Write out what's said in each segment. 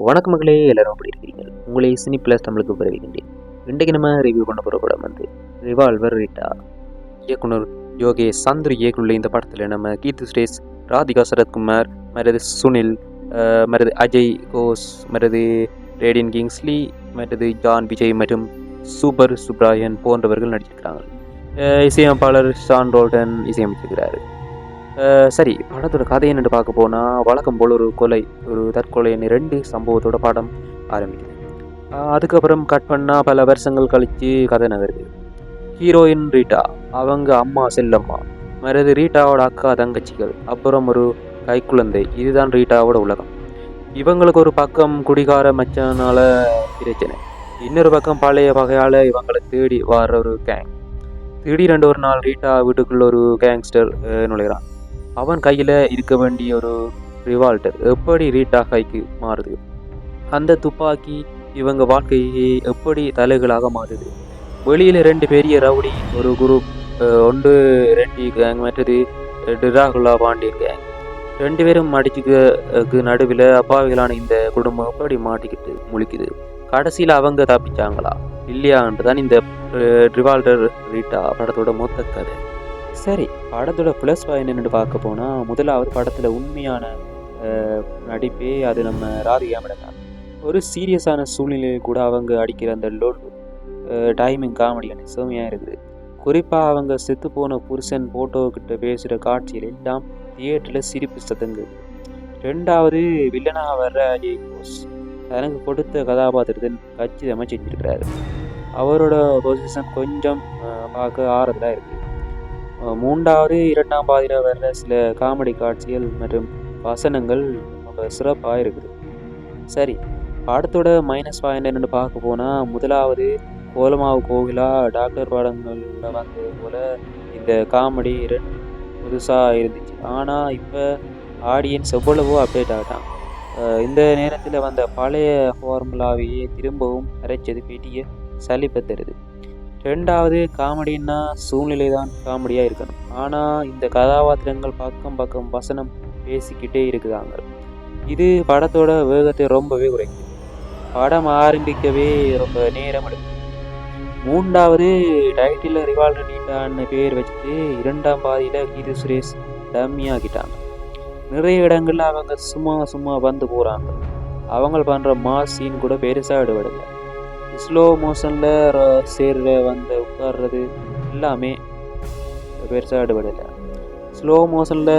வணக்கம் மக்களே, எல்லாரும் அப்படி இருக்கிறீங்க. உங்களை சினி பிளஸ் தமிழுக்கு வரவேற்கின்றேன். இன்றைக்கு நம்ம ரிவ்யூ பண்ண போகிற படம் வந்து ரிவால்வர் ரீட்டா. இயக்குனர் யோகேஷ் சந்துரு இயக்குள்ள இந்த படத்தில் நம்ம கீர்த்தி சுரேஷ், ராதிகா சரத்குமார், மற்றது சுனில், மற்றது அஜய் கோஸ், மற்றது ரேடியன் கிங்ஸ்லி, மற்றது ஜான் விஜய் மற்றும் சூப்பர் சுப்ராயன் போன்றவர்கள் நடிச்சிருக்கிறாங்க. இசையமைப்பாளர் ஷான் ரோல்டன் இசையமைச்சிருக்கிறாரு. சரி, படத்தோட கதை என்னென்னு பார்க்க போனால், வழக்கம் போல் ஒரு தற்கொலைன்னு 2 சம்பவத்தோட படம் ஆரம்பிக்குது. அதுக்கப்புறம் கட் பண்ணால் பல வருஷங்கள் கழித்து கதை நகருது. ஹீரோயின் ரீட்டா, அவங்க அம்மா செல்லம்மா, மறுது ரீட்டாவோட அக்கா தங்கச்சிகள், அப்புறம் ஒரு கைக்குழந்தை. இதுதான் ரீட்டாவோட உலகம். இவங்களுக்கு ஒரு பக்கம் குடிகார மச்சனால பிரச்சனை, இன்னொரு பக்கம் பழைய வகையால் இவங்களை தேடி வர்ற ஒரு கேங். திடீரென்று ஒரு நாள் ரீட்டா வீட்டுக்குள்ள ஒரு கேங்ஸ்டர் நுழைகிறான். அவன் கையில் இருக்க வேண்டிய ஒரு ரிவால்வர் எப்படி ரீட்டா கைக்கு மாறுது, அந்த துப்பாக்கி இவங்க வாழ்க்கையை எப்படி தலைகளாக மாறுது. வெளியில் 2 பெரிய ரவுடி ஒரு குரூப், ஒன்று ரெட்டி கேங், மற்றது டிராகுலா பாண்டியன் கேங். 2 பேரும் அடிச்சுக்கு நடுவில் அப்பாவிகளான இந்த குடும்பம் எப்படி மாட்டிக்கிட்டு முழிக்குது. கடைசியில் அவங்க தப்பிச்சாங்களா இல்லையான்றதான் இந்த ரிவால்வர் ரீட்டா படத்தோட மொத்த கதை. சரி, படத்தோட ப்ளஸ் பாயிண்ட் என்னென்னு பார்க்க போனால், முதலாவது படத்தில் உண்மையான நடிப்பே அது நம்ம ராதிகா மேடம் தான். ஒரு சீரியஸான சூழ்நிலையில் கூட அவங்க அடிக்கிற அந்த லோட் டைமிங் காமெடியான செம்மையாக இருக்குது. குறிப்பாக அவங்க செத்து போன புருஷன் ஃபோட்டோக்கிட்ட பேசுகிற காட்சிகள் எல்லாம் தியேட்டரில் சிரிப்பு சத்தங்குது. 2வது வில்லனாக வர்ற அஜய் கோஸ் தனக்கு கொடுத்த கதாபாத்திரத்தின் கச்சிதமாக செஞ்சுருக்கிறாரு. அவரோட பொசிஷன் கொஞ்சம் பார்க்க ஆறுதலாக இருக்குது. 3வது 2ஆம் பாதியில் வர்ற சில காமெடி காட்சிகள் மற்றும் வசனங்கள் ரொம்ப சிறப்பாக இருக்குது. சரி, படத்தோட மைனஸ் பாயிண்ட் என்னென்னு பார்க்க போனால், முதலாவது கோலமாவு கோகிலா டாக்டர் படங்களில் வந்தது போல் இந்த காமெடி புதுசாக இருந்துச்சு. ஆனால் இப்போ ஆடியன்ஸ் எவ்வளவோ அப்டேட் ஆகிட்டாங்க. இந்த நேரத்தில் வந்த பழைய ஃபார்முலாவையே திரும்பவும் அரைச்சது பெரிய சலிப்பை தருது. 2வது காமெடின்னா சூழ்நிலை தான் காமெடியாக இருக்கணும். ஆனால் இந்த கதாபாத்திரங்கள் பக்கம் வசனம் பேசிக்கிட்டே இருக்குதாங்க. இது படத்தோட வேகத்தை ரொம்பவே குறைக்குது. படம் ஆரம்பிக்கவே ரொம்ப நேரம் எடுக்கும். 3வது டைட்டில் ரிவால்வர் ரீட்டான்னு பேர் வச்சுட்டு 2ஆம் பாதியில் கீர்த்தி சுரேஷ் டம்மியாகிட்டாங்க. நிறைய இடங்களில் அவங்க சும்மா வந்து போகிறாங்க. அவங்க பண்ணுற மாஸ் சீன் கூட பெருசாக விடவில்லை. ஸ்லோ மோஷனில் சேர்ற வந்து உட்கார்றது எல்லாமே பெருசாக விடவில்லை. ஸ்லோ மோஷனில்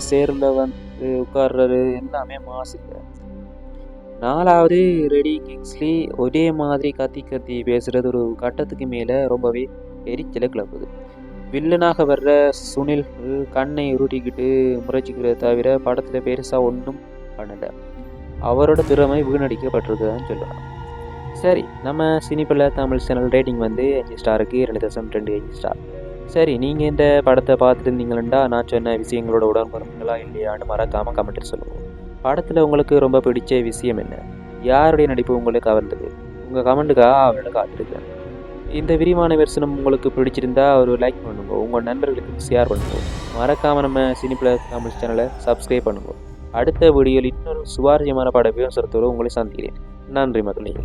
சேரில் வந்து உட்கார்றது எல்லாமே மாஸ் இல்லை. 4வது ரெடி கிங்ஸ்லி ஒரே மாதிரி கத்தி பேசுகிறது ஒரு கட்டத்துக்கு மேலே ரொம்பவே எரிச்சலை கிளப்புது. வில்லனாக வர்ற சுனில் கண்ணை உருட்டிக்கிட்டு முறைச்சிக்கிறத தவிர படத்தில் பெருசாக ஒன்றும் பண்ணலை. அவரோட திறமை வீணடிக்கப்பட்டிருக்குன்னு சொல்லலாம். சரி, நம்ம சினிப்பில் தமிழ் சேனல் ரேட்டிங் வந்து 5 ஸ்டாருக்கு 2.25 ஸ்டார். சரி, நீங்கள் இந்த படத்தை பார்த்துட்டு இருந்தீங்களா, நான் சொன்ன விஷயங்களோட உடன்படுறீங்களா இல்லையான்னு மறக்காமல் கமெண்ட்டில் சொல்லுவோம். படத்தில் உங்களுக்கு ரொம்ப பிடிச்ச விஷயம் என்ன, யாருடைய நடிப்பு உங்களுக்கு கவர்ந்தது, உங்கள் கமெண்ட்டுக்காக அவரோட காத்திருக்கேன். இந்த விரிவான வெர்ஷனும் உங்களுக்கு பிடிச்சிருந்தா ஒரு லைக் பண்ணுங்க, உங்கள் நண்பர்களுக்கு ஷேர் பண்ணுங்க. மறக்காமல் நம்ம சினிப்பில் தமிழ் சேனலை சப்ஸ்கிரைப் பண்ணுங்க. அடுத்த வீடியோவில் இன்னொரு சுவாரஸ்யமான பட விமர்சனத்தோடு உங்களை சந்திக்கிறேன். நன்றி மக்களே.